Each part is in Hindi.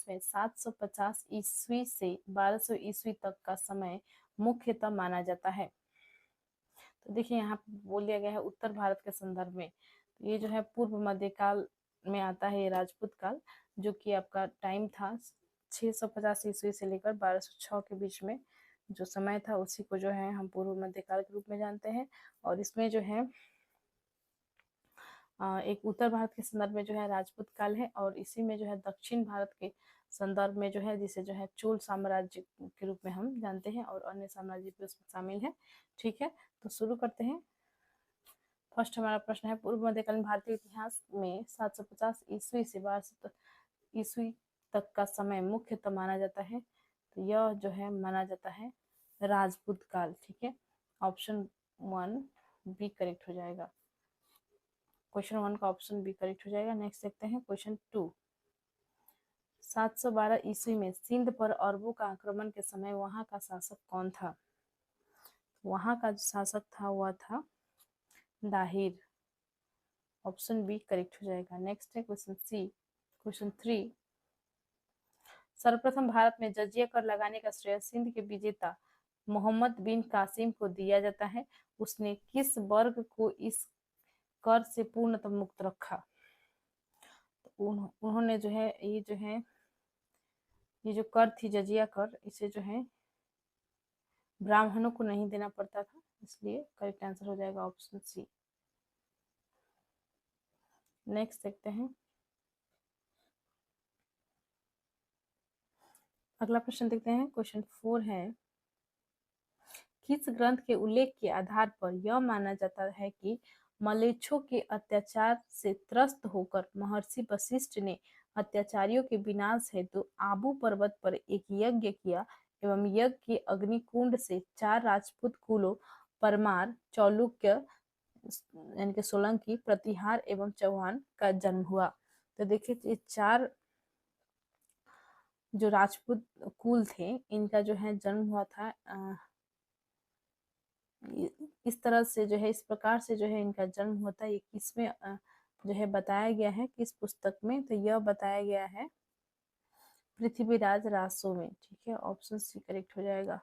में 750 ईस्वी से 1200 ईस्वी तक का समय मुख्यतः माना जाता है। तो देखिए यहाँ पे बोल दिया गया है उत्तर भारत के संदर्भ में, तो ये जो है पूर्व मध्यकाल में आता है, ये राजपूत काल, जो कि आपका टाइम था 650 ईस्वी से लेकर 1206 के बीच में जो समय था, उसी को जो है हम पूर्व मध्यकाल के रूप में जानते हैं। और इसमें जो है एक उत्तर भारत के संदर्भ में जो है राजपूत काल है, और इसी में जो है दक्षिण भारत के संदर्भ में जो है जिसे जो है चोल साम्राज्य के रूप में हम जानते हैं, और अन्य साम्राज्य भी उसमें शामिल है। ठीक है, तो शुरू करते हैं। फर्स्ट हमारा प्रश्न है, पूर्व मध्यकालीन भारतीय इतिहास में 750 ईस्वी से 1200 ईस्वी तक का समय मुख्यतः माना जाता है, तो यह जो है माना जाता है राजपूत काल। ठीक है, ऑप्शन 1 बी करेक्ट हो जाएगा। क्वेश्चन 1 का ऑप्शन बी करेक्ट हो जाएगा। नेक्स्ट देखते हैं क्वेश्चन 2। 712 ईस्वी में सिंध पर अरबों का आक्रमण के समय वहां का शासक कौन था? वहां का जो शासक था वह था दाहिर। ऑप्शन बी करेक्ट हो जाएगा। नेक्स्ट है क्वेश्चन सी। क्वेश्चन 3, सर्वप्रथम भारत में जजिया कर लगाने का श्रेय सिंध के विजेता मोहम्मद बिन कासिम को दिया जाता है। उसने किस वर्ग को इस कर से पूर्णतः मुक्त रखा? उन्होंने जो है ये जो कर थी जजिया कर, इसे जो है ब्राह्मणों को नहीं देना पड़ता था, इसलिए करेक्ट आंसर हो जाएगा ऑप्शन सी। नेक्स्ट देखते हैं, अगला प्रश्न देखते हैं। क्वेश्चन 4 है, किस ग्रंथ के उल्लेख के आधार पर यह माना जाता है कि मलेच्छों के अत्याचार से त्रस्त होकर महर्षि वशिष्ठ ने अत्याचारियों के विनाश हेतु आबू पर्वत पर एक यज्ञ किया एवं यज्ञ के अग्निकुंड से 4 राजपूत कुलों परमार, चालुक्य यानी कि सोलंकी, प्रतिहार एवं चौहान का जन्म हुआ? तो देखिए ये 4 जो राजपूत कुल थे, इनका जो है जन्म हुआ था इस तरह से जो है, इस प्रकार से जो है इनका जन्म होता है। ये किसमें जो है बताया गया है, किस पुस्तक में? तो यह बताया गया है पृथ्वीराज रासो में। ठीक है, ऑप्शन सी करेक्ट हो जाएगा।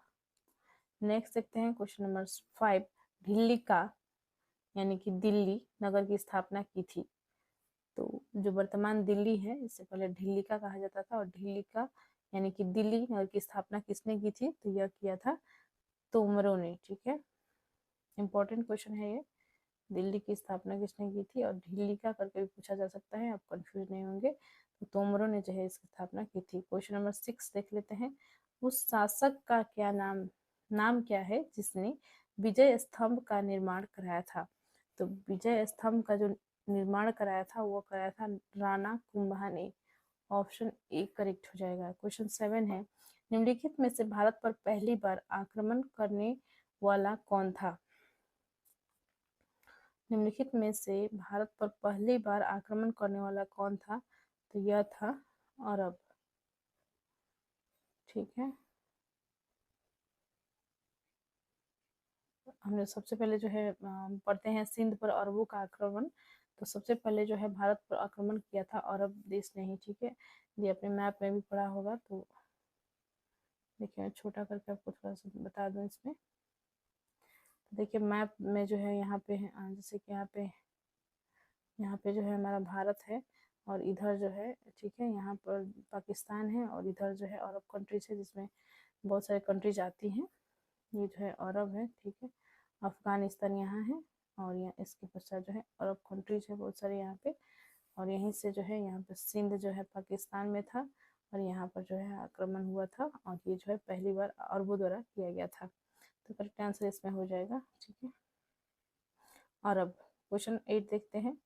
नेक्स्ट देखते हैं क्वेश्चन नंबर 5, ढिल्लिका यानी कि दिल्ली नगर की स्थापना की थी? तो जो वर्तमान दिल्ली है, इससे पहले ढिल्लिका कहा जाता था, और ढिल्लिका यानी कि दिल्ली नगर की स्थापना किसने की थी? तो यह किया था तोमरों ने। ठीक है, इंपॉर्टेंट क्वेश्चन है ये, दिल्ली की स्थापना किसने की थी? और ढिल्लिका करके भी पूछा जा सकता है, आप कंफ्यूज नहीं होंगे। तो तोमरों ने जो है इसकी स्थापना की थी। क्वेश्चन नंबर 6 देख लेते हैं, उस शासक का क्या नाम क्या है जिसने विजय स्तंभ का निर्माण कराया था? तो विजय स्तंभ का जो निर्माण कराया था वो कराया था राणा कुंभा ने। ऑप्शन ए करेक्ट हो जाएगा। क्वेश्चन 7 है, निम्नलिखित में से भारत पर पहली बार आक्रमण करने वाला कौन था? निम्नलिखित में से भारत पर पहली बार आक्रमण करने वाला कौन था? तो यह था अरब। ठीक है, हमने सबसे पहले जो है पढ़ते हैं सिंध पर अरबों का आक्रमण। तो सबसे पहले जो है भारत पर आक्रमण किया था अरब देश ने ही। ठीक है, ये अपने मैप में भी पढ़ा होगा, तो देखिए छोटा करके आपको थोड़ा सा बता दूं इसमें। तो देखिए मैप में जो है यहाँ पे जैसे कि यहाँ पे जो है हमारा भारत है, और इधर जो है ठीक है यहाँ पर पाकिस्तान है, और इधर जो है अरब कंट्रीज है जिसमें बहुत सारे कंट्रीज आती हैं। ये जो है अरब है। ठीक है, अफगानिस्तान यहाँ है, और यहाँ इसके पश्चात जो है अरब कंट्रीज है बहुत सारे यहाँ पे, और यहीं से जो है यहाँ पे सिंध जो है पाकिस्तान में था, और यहाँ पर जो है आक्रमण हुआ था, और ये जो है पहली बार अरबों द्वारा किया गया था। तो करेक्ट आंसर इसमें हो जाएगा। ठीक है, अरब। क्वेश्चन 8 देखते हैं,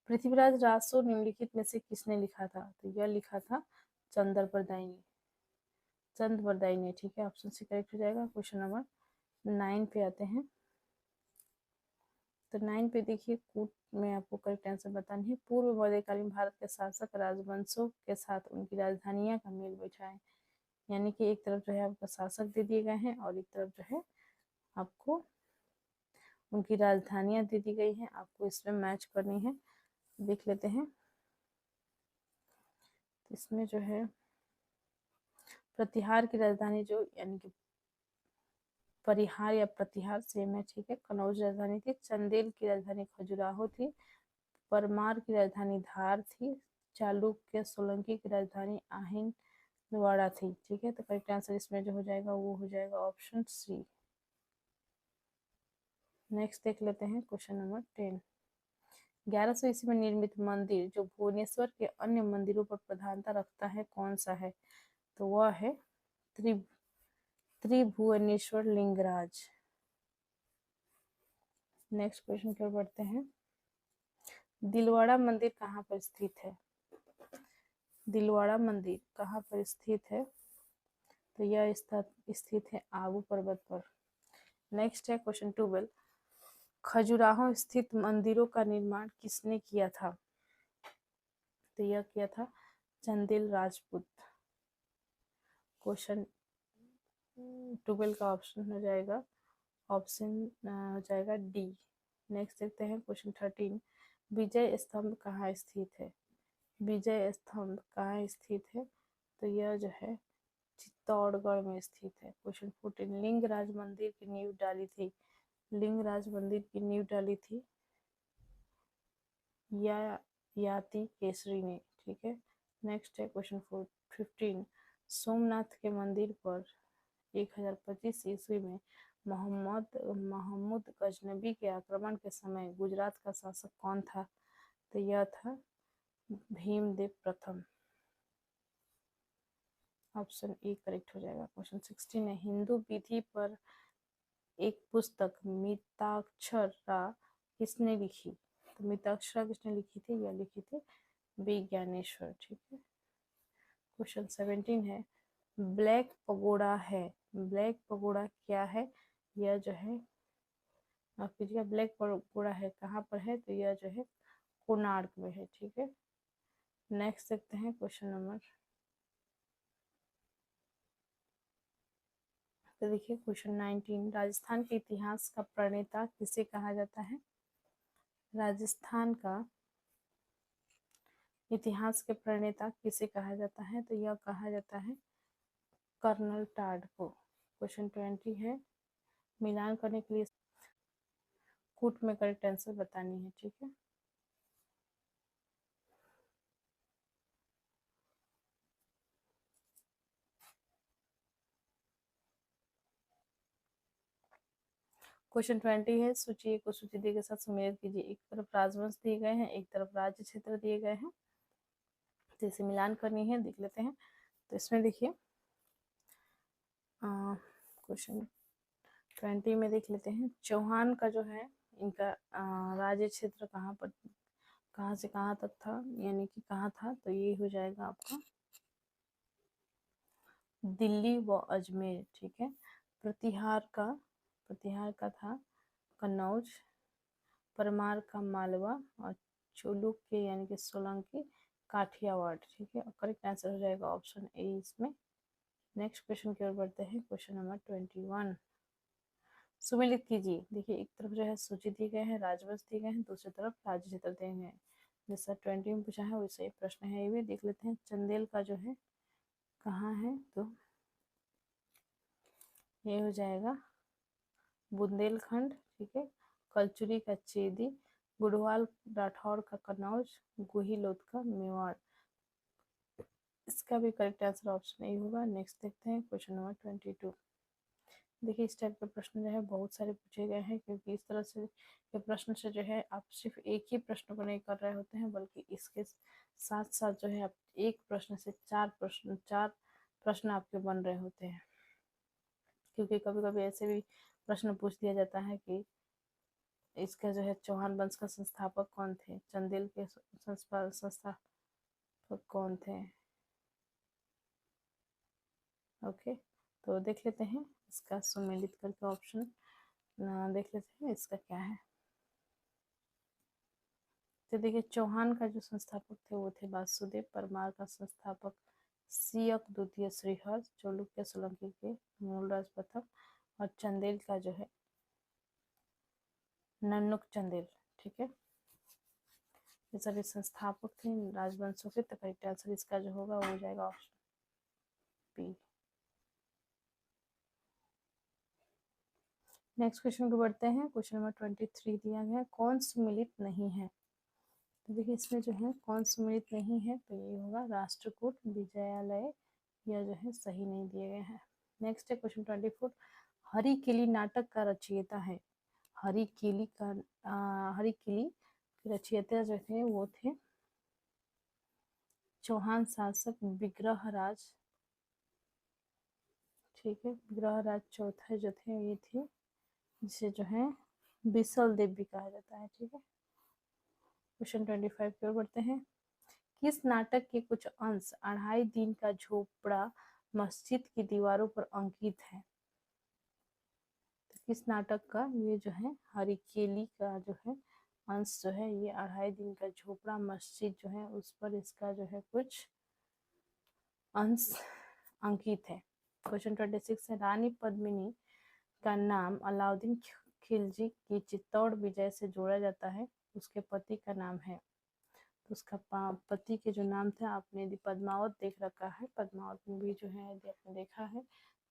पृथ्वीराज रासो निम्नलिखित में से किसने लिखा था? तो यह लिखा था चंद्रबरदाई ने। ठीक है, ऑप्शन सी करेक्ट हो जाएगा। क्वेश्चन नंबर 9 पे आते हैं। तो 9 पे देखिए कूट में आपको करेक्ट आंसर बतानी है, पूर्व मध्यकालीन भारत के शासक राजवंशों के साथ उनकी राजधानियां का मेल बैठाएं। यानी कि एक तरफ जो है आपको शासक दे दिए गए हैं, और एक तरफ जो है आपको उनकी राजधानियां दे दी गई हैं, आपको इसमें मैच करनी है। देख लेते हैं, इसमें जो है प्रतिहार की राजधानी जो यानी कि परिहार या प्रतिहार सेम है, ठीक है। कनौज राजधानी थी। चंदेल की राजधानी खजुराहो थी। परमार की राजधानी धार थी। चालुक्य सोलंकी की राजधानी आहिनवाड़ा थी, ठीक है। तो करेक्ट आंसर इसमें जो हो जाएगा वो हो जाएगा ऑप्शन सी। नेक्स्ट देख लेते हैं क्वेश्चन नंबर 10। 1100 ईस्वी में निर्मित मंदिर जो भुवनेश्वर के अन्य मंदिरों पर प्रधानता रखता है कौन सा है? तो वह है त्रिभुवनेश्वर लिंगराज। नेक्स्ट क्वेश्चन की ओर बढ़ते हैं। दिलवाड़ा मंदिर कहाँ पर स्थित है? दिलवाड़ा मंदिर कहाँ पर स्थित है? तो यह स्थित है आबू पर्वत पर। नेक्स्ट है क्वेश्चन 12। खजुराहो स्थित मंदिरों का निर्माण किसने किया था? तो यह किया था चंदेल राजपूत। क्वेश्चन 12 का ऑप्शन हो जाएगा डी। नेक्स्ट देखते हैं क्वेश्चन 13। विजय स्तंभ कहाँ स्थित है? विजय स्तंभ कहाँ स्थित है? तो यह जो है चित्तौड़गढ़ में स्थित है। क्वेश्चन 14। लिंगराज मंदिर की नींव डाली थी। लिंगराज मंदिर की नींव डाली थी या याति केसरी ने, ठीक है। नेक्स्ट है क्वेश्चन 15। सोमनाथ के मंदिर पर 1025 ईस्वी में महमूद गजनबी के आक्रमण के समय गुजरात का शासक कौन था? तो यह था भीमदेव प्रथम। ऑप्शन ए करेक्ट हो जाएगा। क्वेश्चन 16 है। हिंदू विधि पर एक पुस्तक मिताक्षरा किसने लिखी? तो मिताक्षरा किसने लिखी थी? यह लिखी थी विज्ञानेश्वर, ठीक है। क्वेश्चन 17 है। ब्लैक पगोड़ा है। ब्लैक पगोड़ा क्या है? यह जो है माफ कीजिएगा, ब्लैक पगोड़ा है कहाँ पर है? तो यह जो है कोणार्क में है, ठीक है। नेक्स्ट देखते हैं क्वेश्चन नंबर, तो देखिए क्वेश्चन 19। राजस्थान के इतिहास का प्रणेता किसे कहा जाता है? राजस्थान का इतिहास के प्रणेता किसे कहा जाता है? तो यह कहा जाता है कर्नल टाड को। क्वेश्चन 20 है। मिलान करने के लिए कूट में करेक्ट आंसर बतानी है, ठीक है। क्वेश्चन 20 है। सूची को सूची दी के साथ सुमेलित कीजिए। एक तरफ राजवंश दिए गए हैं, एक तरफ राज्य क्षेत्र दिए गए हैं, तो इसे मिलान करनी है, देख लेते हैं। तो इसमें देखिए क्वेश्चन 20 में देख लेते हैं। चौहान का जो है इनका राज्य क्षेत्र कहाँ से कहाँ तक था, यानी कि कहाँ था? तो ये हो जाएगा आपका दिल्ली व अजमेर, ठीक है। प्रतिहार का था कन्नौज। परमार का मालवा और चालुक्य यानी कि सोलंकी काठियावाड़, ठीक है। करेक्ट आंसर हो जाएगा ऑप्शन ए इसमें। नेक्स्ट क्वेश्चन की ओर बढ़ते हैं। Question number 21। सुमेलित कीजिए। देखिए एक तरफ जो है सूची दी गए हैं, राजवंश दिए गए हैं, दूसरी तरफ राज्य क्षेत्र दिए गए हैं। जैसा 20 में पूछा है वैसे प्रश्न है, ये भी देख लेते हैं। चंदेल का जो है कहाँ है? तो ये हो जाएगा बुंदेलखंड, ठीक है। कलचुरी का चेदी, गुड़वाल राठौर का कन्नौज, गुहिलोत का मेवाड़। इसका भी करेक्ट आंसर ऑप्शन ए होगा। नेक्स्ट देखते हैं क्वेश्चन नंबर 22। देखिए इस टाइप के प्रश्न जो है बहुत सारे पूछे गए हैं, क्योंकि इस तरह से ये प्रश्न से जो है आप सिर्फ एक ही प्रश्न को नहीं कर रहे होते हैं, बल्कि इसके साथ साथ जो है आप एक प्रश्न से चार प्रश्न आपके बन रहे होते हैं। क्योंकि कभी कभी ऐसे भी प्रश्न पूछ दिया जाता है कि इसका जो है चौहान वंश का संस्थापक कौन थे, चंदेल के संस्थापक कौन थे। ओके, तो देख लेते हैं इसका सुमेलित करके ऑप्शन देख लेते हैं इसका क्या है। तो देखिए चौहान का जो संस्थापक थे वो थे वासुदेव। परमार का संस्थापक सियक द्वितीय श्रीहर्ष, चालुक्य सोलंकी के मूलराज प्रथम, और चंदेल का जो है नन्नुक चंदेल, ठीक है। ये सभी संस्थापक थे इन राजवंशों के। तो करेक्ट आंसर इसका जो होगा वो हो जाएगा ऑप्शन बी। नेक्स्ट क्वेश्चन को बढ़ते हैं। क्वेश्चन नंबर 23 दिया गया है, कौन सुमिलित नहीं है। तो देखिए इसमें जो है कौन सुमिलित नहीं है, तो ये होगा राष्ट्रकूट, विजयालय, यह जो है सही नहीं दिए गए हैं। नेक्स्ट है क्वेश्चन 24, हरिकिली नाटक का रचयिता है। हरिकिली का हरिकिली रचयिता जो थे वो थे चौहान शासक विग्रहराज, ठीक है, विग्रहराज चौथे जो थे ये थे, जिसे जो है बिसल देव भी कहा जाता है, ठीक है। क्वेश्चन 25 की ओर बढ़ते हैं। किस नाटक के कुछ अंश 2.5 दिन का झोपड़ा मस्जिद की दीवारों पर अंकित है। तो किस नाटक का ये जो है हरिकेली का जो है अंश जो है ये 2.5 दिन का झोपड़ा मस्जिद जो है उस पर इसका जो है कुछ अंश अंकित है। क्वेश्चन 26 है, रानी पद्मिनी का नाम अलाउद्दीन खिलजी की चित्तौड़ विजय से जोड़ा जाता है, उसके पति का नाम है। तो उसका पति के जो नाम थे, आपने यदि पद्मावत देख रखा है, पद्मावत मूवी जो है यदि आपने देखा है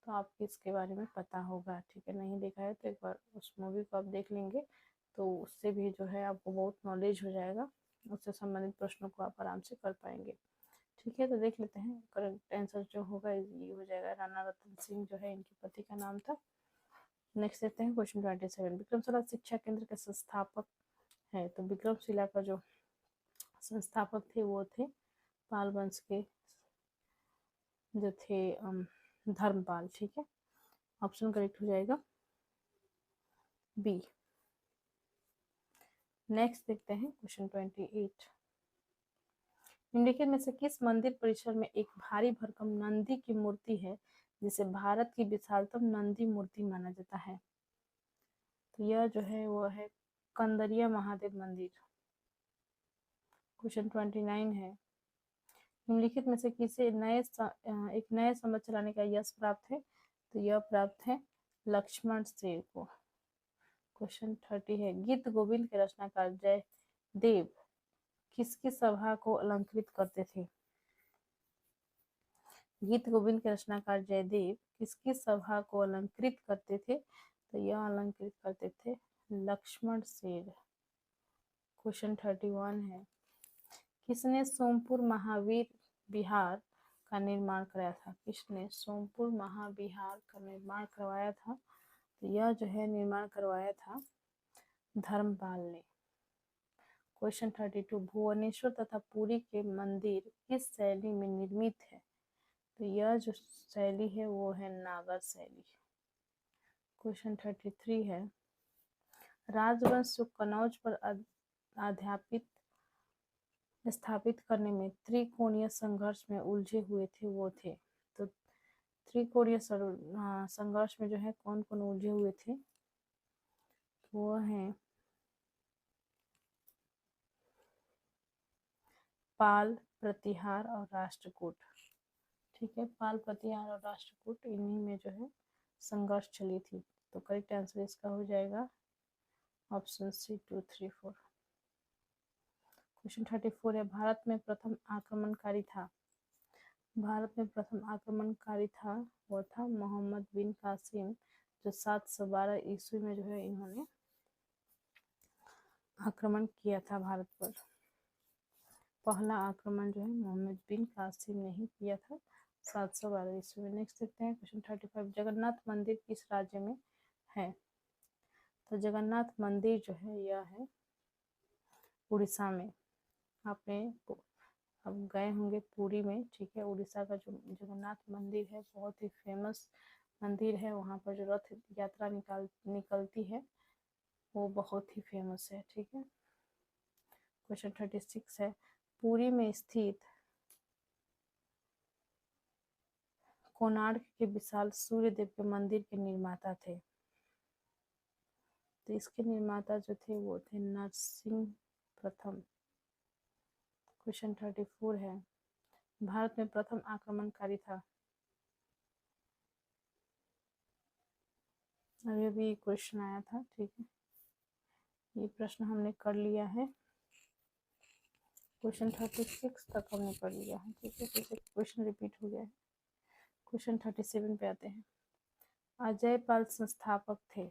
तो आपको इसके बारे में पता होगा, ठीक है। नहीं देखा है तो एक बार उस मूवी को आप देख लेंगे तो उससे भी जो है आपको बहुत नॉलेज हो जाएगा, उससे संबंधित प्रश्नों को आप आराम से कर पाएंगे, ठीक है। तो देख लेते हैं करेक्ट आंसर जो होगा ये हो जाएगा, राणा रतन सिंह जो है इनके पति का नाम था। नेक्स्ट देखते हैं क्वेश्चन 27, विक्रमशिला शिक्षा केंद्र के संस्थापक है। तो विक्रमशिला का जो संस्थापक थे वो थे पाल वंश के जो थे धर्मपाल, ठीक है। ऑप्शन करेक्ट हो जाएगा बी। नेक्स्ट देखते हैं क्वेश्चन 28, निम्नलिखित में से किस मंदिर परिसर में एक भारी भरकम नंदी की मूर्ति है जिसे भारत की विशालतम नंदी मूर्ति माना जाता है। तो यह जो है वो है कंदरिया महादेव मंदिर। क्वेश्चन 29 है, निम्नलिखित में से किसे एक नए समझ चलाने का यश प्राप्त है। तो यह प्राप्त है लक्ष्मण सेन को। क्वेश्चन 30 है, गीत गोविंद के रचनाकार जयदेव किसकी सभा को अलंकृत करते थे। गीत गोविंद के रचनाकार जयदेव किसकी सभा को अलंकृत करते थे। तो यह अलंकृत करते थे लक्ष्मण सेन। क्वेश्चन 31 है, किसने सोमपुर महावीर विहार का निर्माण कराया था। किसने सोमपुर महाविहार का निर्माण करवाया था। तो यह जो है निर्माण करवाया था धर्मपाल ने। क्वेश्चन 32, भुवनेश्वर तथा पुरी के मंदिर किस शैली में निर्मित है। तो यह जो शैली है वो है नागर शैली। क्वेश्चन 33 है, राजवंश जो कनौज पर स्थापित करने में त्रिकोणीय संघर्ष में उलझे हुए थे वो थे। तो त्रिकोणीय संघर्ष में जो है कौन कौन उलझे हुए थे, तो वो है पाल, प्रतिहार और राष्ट्रकूट, ठीक है। पाल, प्रतिहार और राष्ट्रकूट इन्हीं में जो है संघर्ष चली थी। तो करेक्ट आंसर इसका हो जाएगा ऑप्शन सी 2, 3, 4। क्वेश्चन 34 है, भारत में प्रथम आक्रमणकारी था। भारत में प्रथम आक्रमणकारी था वो था मोहम्मद बिन कासिम, जो 712 ईस्वी में जो है इन्होंने आक्रमण किया था भारत पर। पहला आक्रमण जो है मोहम्मद बिन कासिम ने ही किया था 712 ईस्वी में। नेक्स्ट देखते हैं क्वेश्चन 35, जगन्नाथ मंदिर किस राज्य में है। तो जगन्नाथ मंदिर जो है यह है उड़ीसा में। आपने अब गए होंगे पुरी में, ठीक है। उड़ीसा का जो जगन्नाथ मंदिर है बहुत ही फेमस मंदिर है, वहाँ पर जो रथ यात्रा निकलती है वो बहुत ही फेमस है, ठीक है। क्वेश्चन 36 है, पुरी में स्थित कोणार्क के विशाल सूर्य देव के मंदिर के निर्माता थे। तो इसके निर्माता जो थे वो थे नरसिंह प्रथम। क्वेश्चन 34 है, भारत में प्रथम आक्रमणकारी था। अभी अभी क्वेश्चन आया था, ठीक है, ये प्रश्न हमने कर लिया है। क्वेश्चन 36 तक हमने पढ़ लिया है, ठीक है। जैसे क्वेश्चन रिपीट हो गया है। क्वेश्चन 37 पे आते हैं। अजय पाल संस्थापक थे।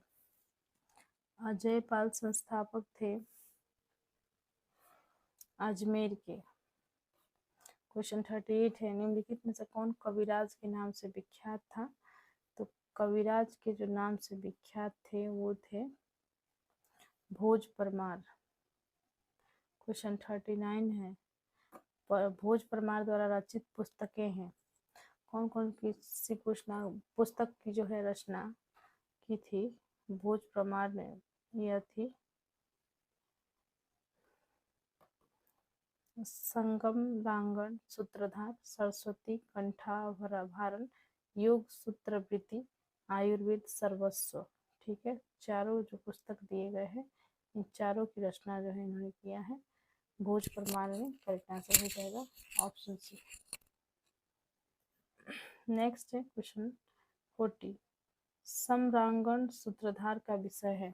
अजय पाल संस्थापक थे अजमेर के। क्वेश्चन 38 है। निम्नलिखित में से कौन कविराज के नाम से विख्यात था? तो कविराज के जो नाम से विख्यात थे वो थे भोज परमार। क्वेश्चन 39 है। भोज परमार द्वारा रचित पुस्तकें हैं। कौन कौन किसी पुस्तक की जो है रचना की थी भोज परमार ने? यह थी संगम, रांगण, सूत्रधार, सरस्वती, कंठाभरण, योग सूत्रवृत्ति, आयुर्वेद सर्वस्व। ठीक है, चारों जो पुस्तक दिए गए हैं इन चारों की रचना जो है इन्होंने किया है भोज परमार ने। करेक्ट आंसर हो जाएगा ऑप्शन सी। नेक्स्ट है क्वेश्चन 40। सम्रांगण सूत्रधार का विषय है।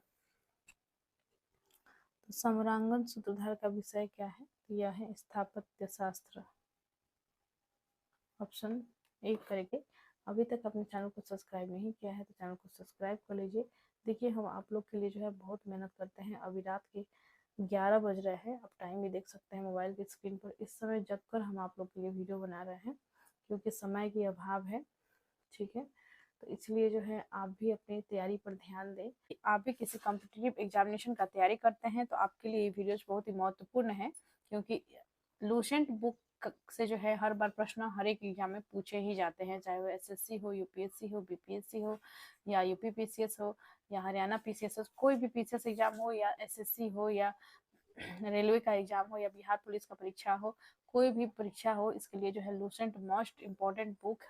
तो सम्रांगण सूत्रधार का विषय क्या है? तो यह है स्थापत्य शास्त्र। ऑप्शन ए करेंगे। अभी तक अपने चैनल को सब्सक्राइब नहीं किया है तो चैनल को सब्सक्राइब कर लीजिए। देखिए हम आप लोग के लिए जो है बहुत मेहनत करते हैं। अभी रात के 11 बज रहे हैं, आप टाइम भी देख सकते हैं मोबाइल की स्क्रीन पर। इस समय जग कर हम आप लोग के लिए वीडियो बना रहे हैं क्योंकि समय की अभाव है, ठीक है। तो इसलिए जो है आप भी अपनी तैयारी पर ध्यान दें। आप भी किसी कॉम्पिटिटिव एग्जामिनेशन का तैयारी करते हैं तो आपके लिए ये वीडियोज बहुत ही महत्वपूर्ण है, क्योंकि लूसेंट बुक से जो है हर बार प्रश्न हर एक एग्जाम में पूछे ही जाते हैं, चाहे वो एसएससी हो, यूपीएससी हो, बीपीएससी हो, या यूपी पीसीएस हो, या हरियाणा पीसीएस हो, कोई भी पीसीएस एग्जाम हो, या एसएससी हो, या रेलवे का एग्जाम हो, या बिहार पुलिस का परीक्षा हो, कोई भी परीक्षा हो, इसके लिए जो है लूसेंट मोस्ट इम्पोर्टेंट बुक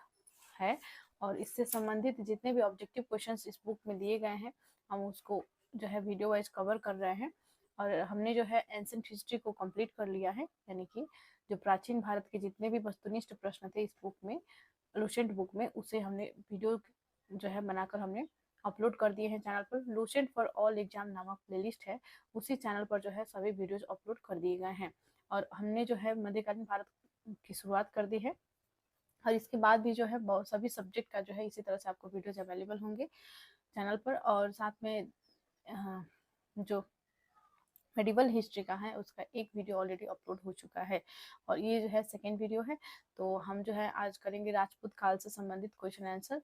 है। और इससे संबंधित जितने भी ऑब्जेक्टिव क्वेश्चंस इस बुक में दिए गए हैं हम उसको जो है वीडियो वाइज कवर कर रहे हैं। और हमने जो है एंशिएंट हिस्ट्री को कंप्लीट कर लिया है, यानी कि जो प्राचीन भारत के जितने भी वस्तुनिष्ठ प्रश्न थे इस बुक में, लूसेंट बुक में, उसे हमने वीडियो जो है बनाकर हमने अपलोड कर दिए हैं चैनल पर। लूसेंट फॉर ऑल एग्जाम नामक प्लेलिस्ट है, उसी चैनल पर जो है सभी वीडियोज अपलोड कर दिए गए हैं। और हमने जो है मध्यकालीन भारत की शुरुआत कर दी है, और इसके बाद भी जो है सभी सब्जेक्ट का जो है इसी तरह से आपको वीडियोज अवेलेबल होंगे चैनल पर। और साथ में जो मेडिवल हिस्ट्री का है उसका एक वीडियो ऑलरेडी अपलोड हो चुका है, और ये जो है सेकेंड वीडियो है। तो हम जो है आज करेंगे राजपूत काल से संबंधित क्वेश्चन आंसर।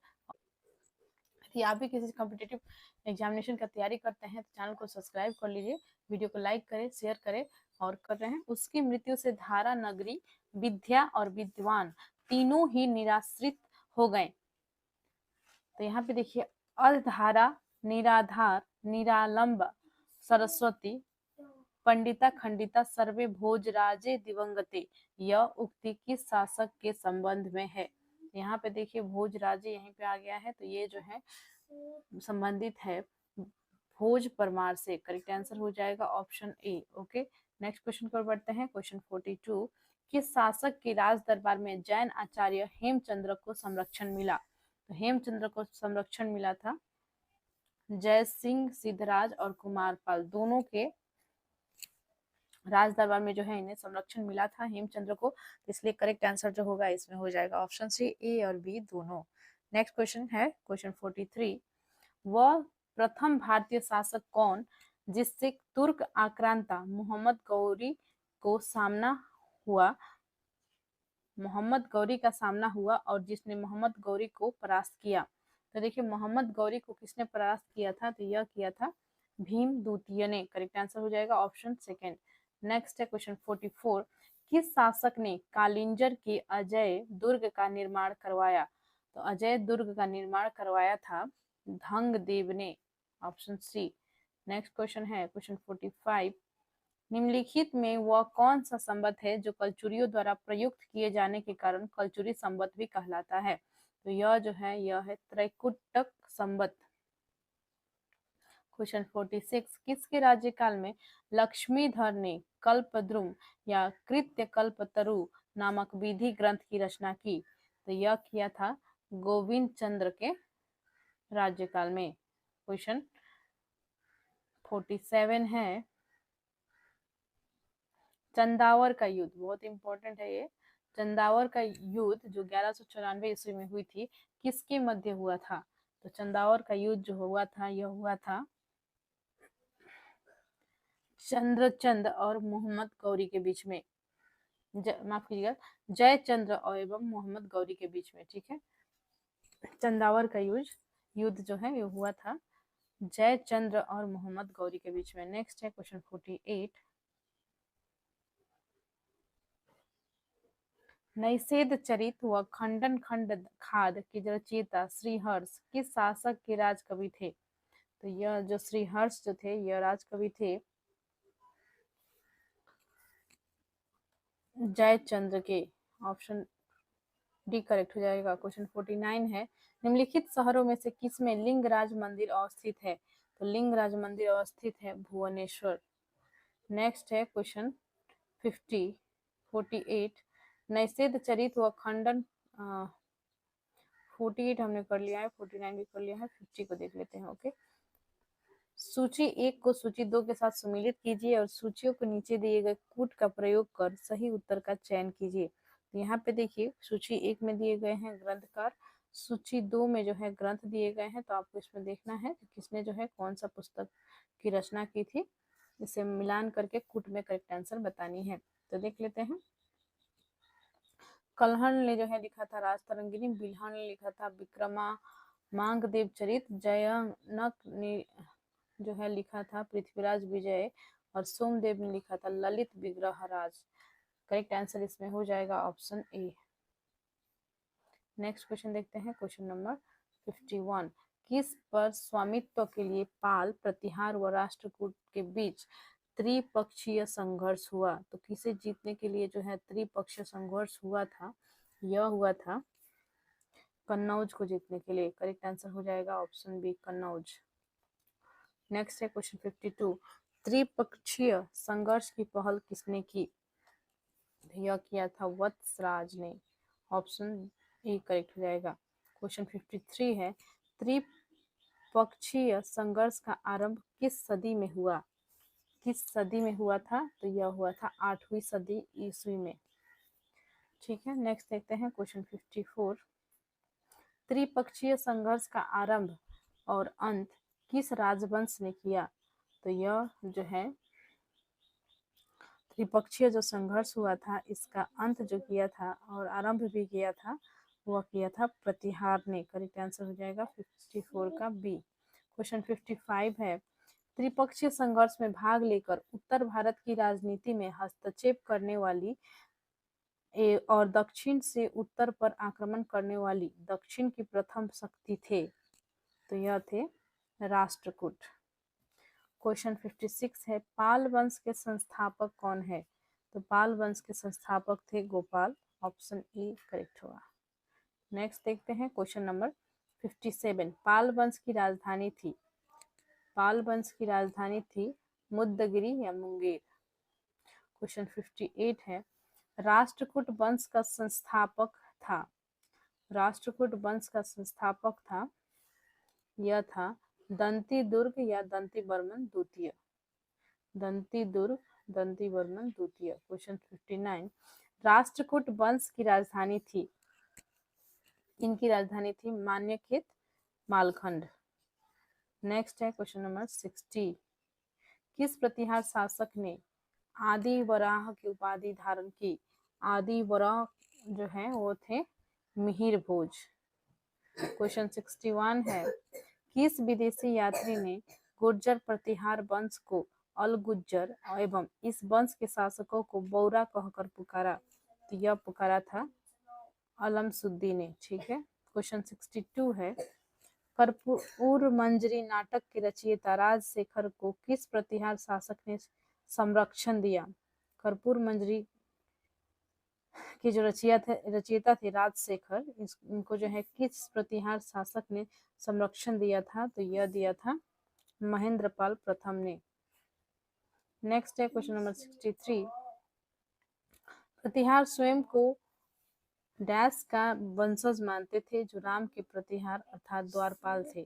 यदि आप भी किसी कॉम्पिटिटिव एग्जामिनेशन का तैयारी करते हैं तो चैनल को सब्सक्राइब कर लीजिए, वीडियो को लाइक करें, शेयर करें। और कर रहे हैं, उसकी मृत्यु से धारा नगरी, विद्या और विद्वान तीनों ही निराश्रित हो गए। तो यहाँ पे देखिए, अलधारा, निराधार, निरालंब, सरस्वती, पंडिता खंडिता सर्वे भोजराजे दिवंगते, यह उक्ति किस शासक के संबंध में है? यहाँ पे देखिए भोजराजे यहीं पे आ गया है, तो ये जो है संबंधित है भोज परमार से। करेक्ट आंसर हो जाएगा option A. Okay, next question पर बढ़ते हैं। क्वेश्चन 42। किस शासक के राज दरबार में जैन आचार्य हेमचंद्र को संरक्षण मिला? तो हेमचंद्र को संरक्षण मिला था जय सिंह, सिद्धराज और कुमारपाल, दोनों के राज दरबार में जो है इन्हें संरक्षण मिला था हेमचंद्र को। इसलिए करेक्ट आंसर जो होगा इसमें हो जाएगा ऑप्शन सी, ए और बी दोनों। नेक्स्ट क्वेश्चन है क्वेश्चन 43। वह प्रथम भारतीय शासक कौन जिससे तुर्क आक्रांता मोहम्मद गौरी को सामना हुआ, मोहम्मद गौरी का सामना हुआ और जिसने मोहम्मद गौरी को परास्त किया? तो देखिए मोहम्मद गौरी को किसने परास्त किया था? तो यह किया था भीम द्वितीय ने। करेक्ट आंसर हो जाएगा ऑप्शन सेकेंड। नेक्स्ट है क्वेश्चन 44। किस शासक ने कालिंजर के अजय दुर्ग का निर्माण करवाया? तो अजय दुर्ग का निर्माण करवाया था धंग देव ने, ऑप्शन सी। नेक्स्ट क्वेश्चन है क्वेश्चन 45। निम्नलिखित में वह कौन सा संबत है जो कलचुरियों द्वारा प्रयुक्त किए जाने के कारण कलचुरी संबत भी कहलाता है? तो यह जो है यह है त्रैकुटक संबत। क्वेश्चन 46। किसके राज्यकाल में लक्ष्मीधर ने कल्पद्रुम या कृत्य कल्पतरु नामक विधि ग्रंथ की रचना की? तो यह किया था गोविंद चंद्र के राज्यकाल में। क्वेश्चन 47 है चंदावर का युद्ध बहुत इंपॉर्टेंट है ये। चंदावर का युद्ध जो 1194 ईस्वी में हुई थी, किसके मध्य हुआ था? तो चंदावर का युद्ध जो हुआ था, यह हुआ था चंद्रचंद और मोहम्मद गौरी के बीच में। माफ कीजिएगा, जयचंद्र और एवं मोहम्मद गौरी के बीच में। ठीक है, चंदावर का युद्ध जो है ये हुआ था जयचंद्र और मोहम्मद गौरी के बीच में। नेक्स्ट है क्वेश्चन 48। नैषेध चरित व खंडन खंड खाद की रचयिता श्रीहर्ष किस शासक के राजकवि थे? तो यह जो श्रीहर्ष जो थे, यह राजकवि थे जयचंद्र के। ऑप्शन डी करेक्ट हो जाएगा। क्वेश्चन 49 है, निम्नलिखित शहरों में से किसमें लिंगराज मंदिर अवस्थित है? तो लिंगराज मंदिर अवस्थित है भुवनेश्वर। नेक्स्ट है क्वेश्चन 48। नैषेध चरित व खंडन 48 हमने कर लिया है, 49 भी कर लिया है, 50 को देख लेते हैं। ओके, सूची 1 को सूची 2 के साथ सम्मिलित कीजिए और सूचियों को नीचे दिए गए कूट का प्रयोग कर सही उत्तर का चयन कीजिए। तो यहाँ पे देखिए, सूची 1 में दिए गए हैं ग्रंथकार, सूची 2 में जो है ग्रंथ दिए गए हैं। तो आपको इसमें देखना है कि किसने जो है कौन सा पुस्तक की रचना की थी, इसे मिलान करके कूट में करेक्ट आंसर बतानी है। तो देख लेते हैं। कल्हण ने जो है लिखा था राजतरंगिणी, बिल्हण ने लिखा था विक्रमांगदेव चरित, जयनक ने जो है लिखा था पृथ्वीराज विजय और सोमदेव ने लिखा था ललित विग्रहराज। करेक्ट आंसर इसमें हो जाएगा ऑप्शन ए। नेक्स्ट क्वेश्चन देखते हैं, क्वेश्चन नंबर 51। किस पर स्वामित्व के लिए पाल, प्रतिहार व राष्ट्रकूट के बीच त्रिपक्षीय संघर्ष हुआ? तो किसे जीतने के लिए जो है त्रिपक्षीय संघर्ष हुआ था? यह हुआ था कन्नौज को जीतने के लिए। करेक्ट आंसर हो जाएगा ऑप्शन बी, कन्नौज। नेक्स्ट है क्वेश्चन 52। त्रिपक्षीय संघर्ष की पहल किसने की? यह किया था वत्सराज ने। ऑप्शन ए करेक्ट हो जाएगा। क्वेश्चन 53 है, त्रिपक्षीय संघर्ष का आरंभ किस सदी में हुआ? किस सदी में हुआ था? तो यह हुआ था 8वीं सदी ईस्वी में। ठीक है, नेक्स्ट देखते हैं क्वेश्चन 54। त्रिपक्षीय संघर्ष का आरंभ और अंत किस राजवंश ने किया? तो यह जो है त्रिपक्षीय जो संघर्ष हुआ था, इसका अंत जो किया था और आरंभ भी किया था, वह किया था प्रतिहार ने। करेक्ट आंसर हो जाएगा 54 का बी। क्वेश्चन 55 है, त्रिपक्षीय संघर्ष में भाग लेकर उत्तर भारत की राजनीति में हस्तक्षेप करने वाली और दक्षिण से उत्तर पर आक्रमण करने वाली दक्षिण की प्रथम शक्ति थे। तो यह थे राष्ट्रकूट। क्वेश्चन 56 है, पाल वंश के संस्थापक कौन है? तो पाल वंश के संस्थापक थे गोपाल। ऑप्शन ए करेक्ट होगा। नेक्स्ट देखते हैं क्वेश्चन नंबर 57। पाल वंश की राजधानी थी, पाल वंश की राजधानी थी मुद्दगिरी या मुंगेर। क्वेश्चन 58 है, राष्ट्रकूट वंश का संस्थापक था, राष्ट्रकूट वंश का संस्थापक था, यह था दंती दुर्ग या दंती बर्मन द्वितीय। दंती दुर्ग, दंती बर्मन द्वितीय। क्वेश्चन 59, राष्ट्रकूट वंश की राजधानी थी, इनकी राजधानी थी मान्यखेत, मालखंड। नेक्स्ट है क्वेश्चन नंबर 60। किस प्रतिहार शासक ने आदि वराह की उपाधि धारण की? आदि वराह जो है वो थे मिहिर भोज। क्वेश्चन 61 है, किस विदेशी यात्री ने गुर्जर प्रतिहार वंश को अल गुज्जर एवं इस वंश के शासकों को बौरा कहकर पुकारा? तो यह पुकारा था अलमसुद्दी ने। ठीक है, क्वेश्चन 62 है, कर्पूर मंजरी नाटक के रचयिता राजशेखर को किस प्रतिहार शासक ने संरक्षण दिया? कर्पूर मंजरी के जो रचयिता थे राजशेखर, इनको जो है किस प्रतिहार शासक ने संरक्षण दिया था? तो यह दिया था महेंद्रपाल प्रथम ने। नेक्स्ट है क्वेश्चन नंबर 63। प्रतिहार स्वयं को डैश का वंशज मानते थे जो राम के प्रतिहार अर्थात द्वारपाल थे।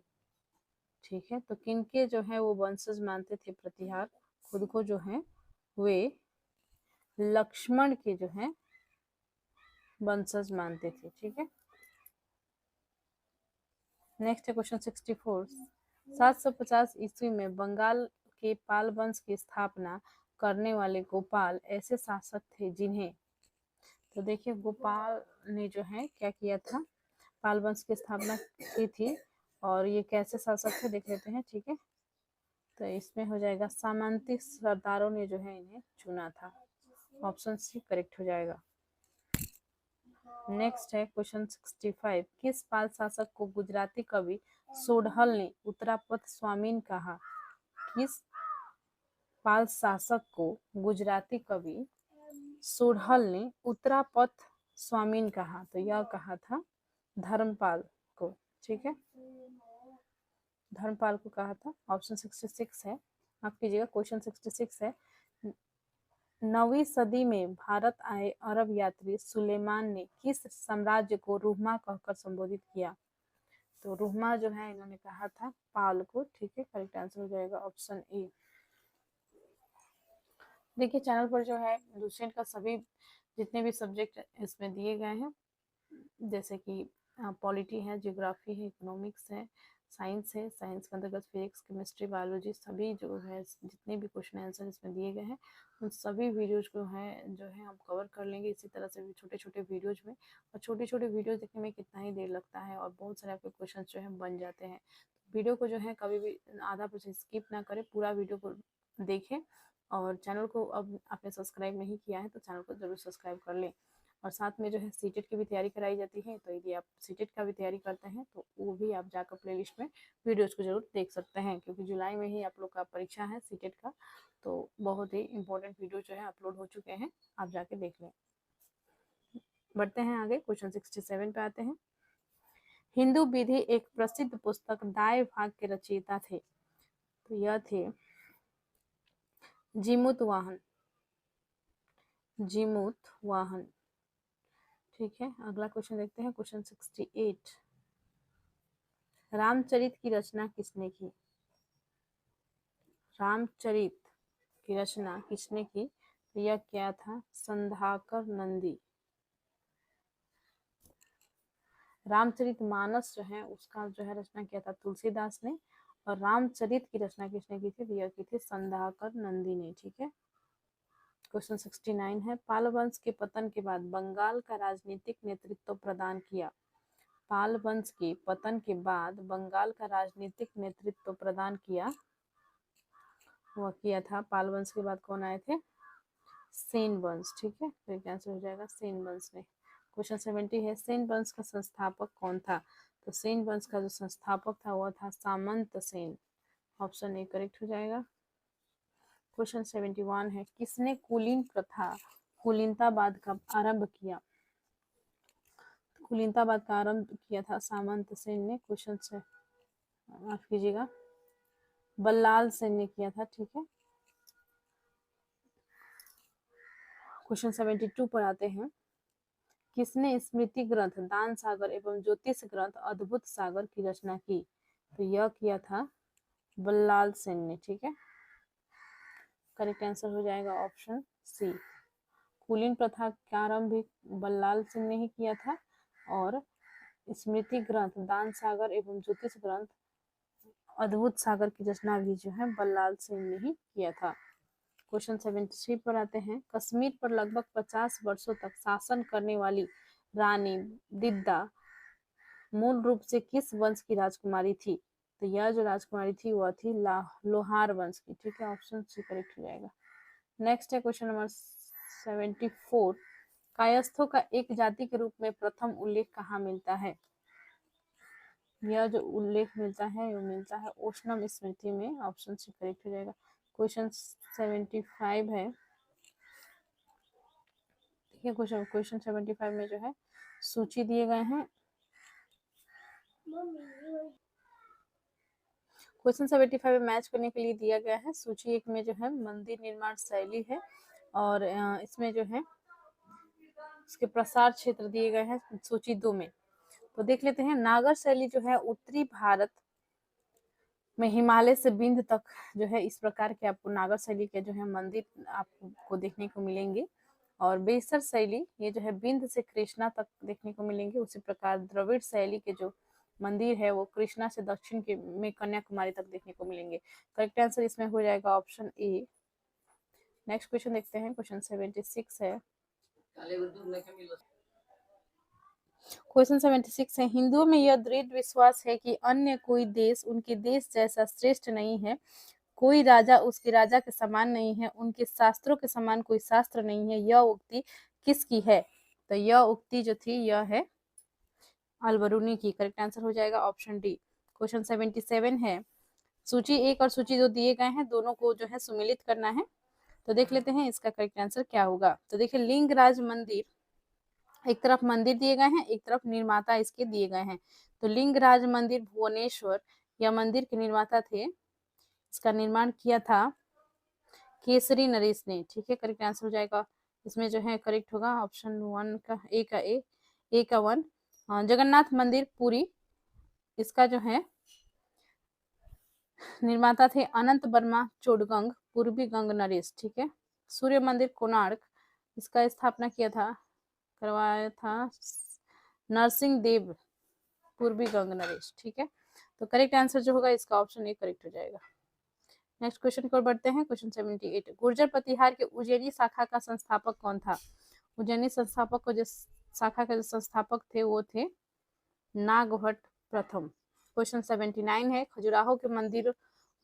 ठीक है, तो किनके जो है वो वंशज मानते थे प्रतिहार खुद को जो है वे लक्ष्मण के जो है वंशज मानते थे। ठीक है, नेक्स्ट है क्वेश्चन 64। 750 ईस्वी में बंगाल के पाल वंश की स्थापना करने वाले गोपाल ऐसे शासक थे जिन्हें, तो देखिए गोपाल ने जो है क्या किया था, पाल वंश की स्थापना की थी, और ये कैसे शासक थे देख लेते हैं। ठीक है, तो इसमें हो जाएगा सामंती सरदारों ने जो है इन्हें चुना था। ऑप्शन सी करेक्ट हो जाएगा। नेक्स्ट है क्वेश्चन 65। किस पाल शासक को गुजराती कवि सोढ़ल ने उत्तरापथ स्वामीन कहा? किस पाल शासक को गुजराती कवि सोढ़ल ने उत्तरापथ स्वामीन कहा? तो यह कहा था धर्मपाल को। ठीक है, धर्मपाल को कहा था। ऑप्शन 66 है, माफ कीजिएगा, क्वेश्चन 66 है। 9वीं सदी में भारत आए अरब यात्री सुलेमान ने किस साम्राज्य को रुहमा कहकर संबोधित किया? तो रुहमा जो है इन्होंने कहा था पाल को। ठीक है, करेक्ट आंसर हो जाएगा ऑप्शन ए। देखिए चैनल पर जो है लुसेंट का सभी जितने भी सब्जेक्ट इसमें दिए गए हैं, जैसे कि पॉलिटी है, ज्योग्राफी है, इकोनॉमिक्स है, साइंस है, साइंस के अंतर्गत फिजिक्स, केमिस्ट्री, बायोलॉजी, सभी जो है जितने भी क्वेश्चन आंसर इसमें दिए गए हैं उन सभी वीडियोज को जो है हम कवर कर लेंगे। इसी तरह से भी छोटे छोटे वीडियोज में, और छोटे छोटे वीडियोज देखने में कितना ही देर लगता है और बहुत सारे आपके क्वेश्चन जो है बन जाते हैं। वीडियो को जो है कभी भी आधा परसेंट स्किप ना करें, पूरा वीडियो को देखें। और चैनल को अब आपने सब्सक्राइब नहीं किया है तो चैनल को जरूर सब्सक्राइब कर लें। और साथ में जो है सीटेट की भी तैयारी कराई जाती है, तो यदि आप सीटेट का भी तैयारी करते हैं तो वो भी आप जाकर प्लेलिस्ट में वीडियोज़ को जरूर देख सकते हैं, क्योंकि जुलाई में ही आप लोग का परीक्षा है सीटेट का, तो बहुत ही इंपॉर्टेंट वीडियो जो है अपलोड हो चुके हैं, आप जाके देख लें। बढ़ते हैं आगे, क्वेश्चन 67 पे आते हैं। हिंदू विधि एक प्रसिद्ध पुस्तक दाय भाग के रचयिता थे? तो यह थे जीमूत वाहन। जीमूत वाहन। ठीक है, अगला क्वेश्चन देखते हैं, क्वेश्चन 68। रामचरित की रचना किसने की? रामचरित की रचना किसने की? तो यह क्या था? संध्याकर नंदी। रामचरित मानस जो है उसका जो है रचना किया था तुलसीदास ने, और रामचरित की रचना किसने की थी? तो यह की थी संध्याकर नंदी ने। ठीक है, क्वेश्चन 69 है। पाल वंश के पतन के बाद बंगाल का राजनीतिक नेतृत्व प्रदान किया? पाल वंश के पतन के बाद बंगाल का राजनीतिक नेतृत्व प्रदान किया, वह किया था, पाल वंश के बाद कौन आए थे? सेन वंश। ठीक है, तो कैंसिल हो जाएगा, सेन वंश ने। क्वेश्चन 70 है। सेन वंश का संस्थापक कौन था? तो सेन वंश का जो संस्थापक था वह था सामंत सेन। ऑप्शन ए करेक्ट हो जाएगा। क्वेश्चन 71 है। किसने कुलीन प्रथा कुलीनतावाद का आरंभ किया? कुलीनतावाद का आरंभ किया था सामंत सेन ने। क्वेश्चन से माफ कीजिएगा, बल्लाल सेन ने किया था। ठीक है, क्वेश्चन 72 पर आते हैं। किसने स्मृति ग्रंथ दान सागर एवं ज्योतिष ग्रंथ अद्भुत सागर की रचना की? तो यह किया था बल्लाल सेन ने। ठीक है, करेक्ट आंसर हो जाएगा ऑप्शन सी। कुलीन प्रथा का आरंभ भी बल्लाल सेन ने ही किया था, और स्मृति ग्रंथ दान सागर एवं ज्योतिष ग्रंथ अद्भुत सागर की रचना भी जो है बल्लाल सेन ने ही किया था। क्वेश्चन 73 पर आते हैं। कश्मीर पर लगभग 50 वर्षों तक शासन करने वाली रानी दिद्दा मूल रूप से किस वंश की राजकुमारी थी? तो यह जो राजकुमारी थी वह थी लोहार वंश की। ठीक है, ऑप्शन सी करेक्ट हो जाएगा। नेक्स्ट है क्वेश्चन नंबर 74। कायस्थों का एक जाति के रूप में प्रथम उल्लेख कहाँ मिलता है? यह जो उल्लेख मिलता है वो मिलता है ओशनम स्मृति में। ऑप्शन सी करेक्ट हो जाएगा। क्वेश्चन 75 है। देखिए क्वेश्चन 75 में जो है सूची दिए गए हैं। क्वेश्चन 75 में मैच करने के लिए दिया गया है। सूची 1 में जो है मंदिर निर्माण शैली है, और इसमें जो है इसके प्रसार क्षेत्र दिए गए हैं सूची 2 में। तो देख लेते हैं। नागर शैली जो है उत्तरी भारत में हिमालय से बिंद तक जो है इस प्रकार के आपको नागर शैली के जो है मंदिर आपको देखने को मिलेंगे। और बेसर शैली ये जो है बिंद से कृष्णा तक देखने को मिलेंगे। उसी प्रकार द्रविड़ शैली के जो मंदिर है वो कृष्णा से दक्षिण के में कन्याकुमारी तक देखने को मिलेंगे। करेक्ट आंसर इसमें हो जाएगा ऑप्शन ए। नेक्स्ट क्वेश्चन देखते हैं, क्वेश्चन 76 है। क्वेश्चन 76 है, हिंदुओं में यह दृढ़ विश्वास है कि अन्य कोई देश उनके देश जैसा श्रेष्ठ नहीं है, कोई राजा उसके राजा के समान नहीं है, उनके शास्त्रों के समान कोई शास्त्र नहीं है। यह उक्ति किसकी है? तो यह उक्ति जो थी यह है अलबरूनी की। करेक्ट आंसर हो जाएगा ऑप्शन डी। क्वेश्चन 77 है, सूची 1 और सूची 2 दिए गए हैं, दोनों को जो है सुमेलित करना है। तो देख लेते हैं इसका करेक्ट आंसर क्या होगा। तो देखिए लिंगराज मंदिर, एक तरफ मंदिर दिए गए हैं, एक तरफ निर्माता इसके दिए गए हैं। तो लिंगराज मंदिर भुवनेश्वर या मंदिर के निर्माता थे, इसका निर्माण किया था केसरी नरेश ने। ठीक है, करेक्ट आंसर हो जाएगा इसमें जो है करेक्ट होगा ऑप्शन 1 का ए का 1। जगन्नाथ मंदिर पुरी, इसका जो है निर्माता थे अनंत वर्मा चोडगंग, पूर्वी गंग नरेश। ठीक है, सूर्य मंदिर कोणार्क, इसका स्थापना करवाया था नरसिंह देव, पूर्वी गंग नरेश। ठीक है, तो करेक्ट आंसर जो होगा इसका ऑप्शन ए करेक्ट हो जाएगा। नेक्स्ट क्वेश्चन की ओर बढ़ते हैं, क्वेश्चन 78। गुर्जर प्रतिहार के उज्जैनी शाखा का संस्थापक कौन था? उज्जैनी संस्थापक को जो शाखा के जो संस्थापक थे वो थे नागभट्ट प्रथम। क्वेश्चन 79 है, खजुराहो के मंदिरों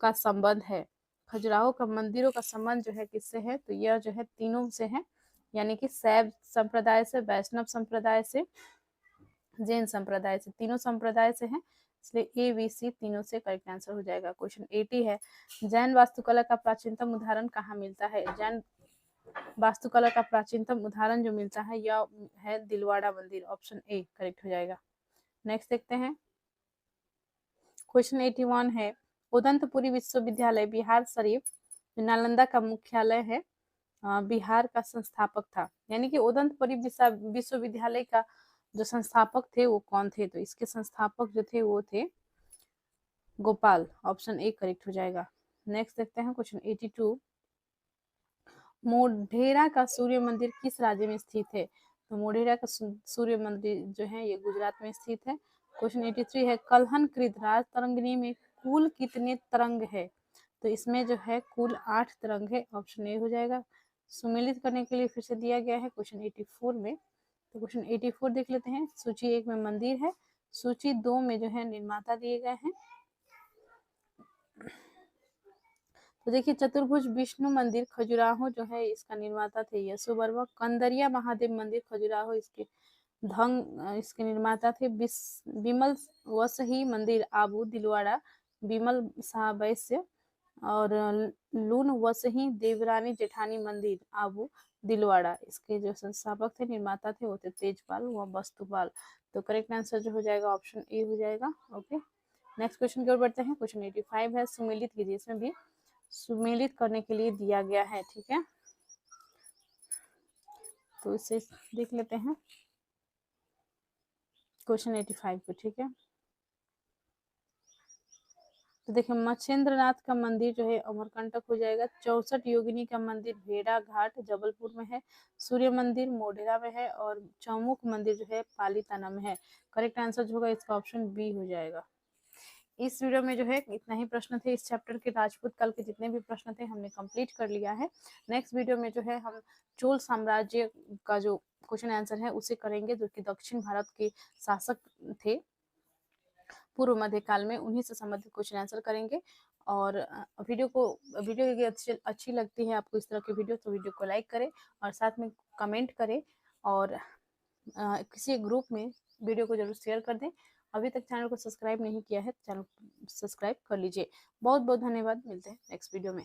का संबंध है। खजुराहो का मंदिरों का संबंध जो है किससे है? तो यह जो है तीनों से है, यानी कि शैव संप्रदाय से, वैष्णव संप्रदाय से, जैन संप्रदाय से, तीनों संप्रदाय से है, इसलिए ए बी सी तीनों से करेक्ट आंसर हो जाएगा। क्वेश्चन 80 है, जैन वास्तुकला का प्राचीनतम उदाहरण कहाँ मिलता है? जैन वास्तुकला का प्राचीनतम उदाहरण जो मिलता है यह है दिलवाड़ा मंदिर, ऑप्शन ए करेक्ट हो जाएगा। नेक्स्ट देखते हैं, क्वेश्चन 81 है, उदंतपुरी विश्वविद्यालय बिहार शरीफ नालंदा का मुख्यालय है, बिहार का संस्थापक था। यानी कि उदंतपुरी विश्वविद्यालय का जो संस्थापक थे वो कौन थे? तो इसके संस्थापक जो थे वो थे गोपाल, ऑप्शन ए करेक्ट हो जाएगा। नेक्स्ट देखते हैं क्वेश्चन 82, मोढेरा का सूर्य मंदिर किस राज्य में स्थित है? तो मोढेरा का सूर्य मंदिर जो है ये गुजरात में स्थित है। क्वेश्चन 83 है, कलहन कृत राज तरंगिणी में कुल कितने तरंग है? तो इसमें जो है कुल 8 तरंग है, ऑप्शन ए हो जाएगा। सुमेलित करने के लिए फिर से दिया गया है क्वेश्चन 84 में। तो क्वेश्चन 84 देख लेते हैं, सूची 1 में मंदिर है, सूची 2 में जो है निर्माता दिए गए हैं। तो देखिए चतुर्भुज विष्णु मंदिर खजुराहो जो है इसका निर्माता थे यशो वर्मा। कंदरिया महादेव मंदिर खजुराहो इसके निर्माता थे विमल वसही मंदिर आबू दिलवाड़ा, विमल शाह वैश्य। और लून वसही देवरानी जेठानी मंदिर आबू दिलवाड़ा, इसके जो संस्थापक थे निर्माता थे वो थे तेजपाल व वस्तुपाल। तो करेक्ट आंसर जो हो जाएगा ऑप्शन ए हो जाएगा। ओके, नेक्स्ट क्वेश्चन की ओर बढ़ते हैं, क्वेश्चन 85 है, सुमेलित कीजिए, इसमें भी सुमेलित करने के लिए दिया गया है। ठीक है, तो इसे देख लेते हैं क्वेश्चन 85 को। ठीक है, तो देखिए मच्छेंद्रनाथ का मंदिर जो है अमरकंटक हो जाएगा। 64 योगिनी का मंदिर भेड़ा घाट जबलपुर में है। सूर्य मंदिर मोढेरा में है और चौमुख मंदिर जो है पालीताना में है। करेक्ट आंसर जो होगा इसका ऑप्शन बी हो जाएगा। इस वीडियो में जो है इतना ही प्रश्न थे, इस चैप्टर के राजपूत काल के जितने भी प्रश्न थे हमने कंप्लीट कर लिया है। नेक्स्ट वीडियो में जो है हम चोल साम्राज्य का जो क्वेश्चन आंसर है उसे करेंगे, जो कि दक्षिण भारत के शासक थे पूर्व मध्य काल में, उन्हीं से संबंधित क्वेश्चन आंसर करेंगे। और वीडियो यदि अच्छी लगती है आपको इस तरह की वीडियो, तो वीडियो को लाइक करें और साथ में कमेंट करें और किसी ग्रुप में वीडियो को जरूर शेयर कर दें। अभी तक चैनल को सब्सक्राइब नहीं किया है, चैनल सब्सक्राइब कर लीजिए। बहुत बहुत धन्यवाद, मिलते हैं नेक्स्ट वीडियो में।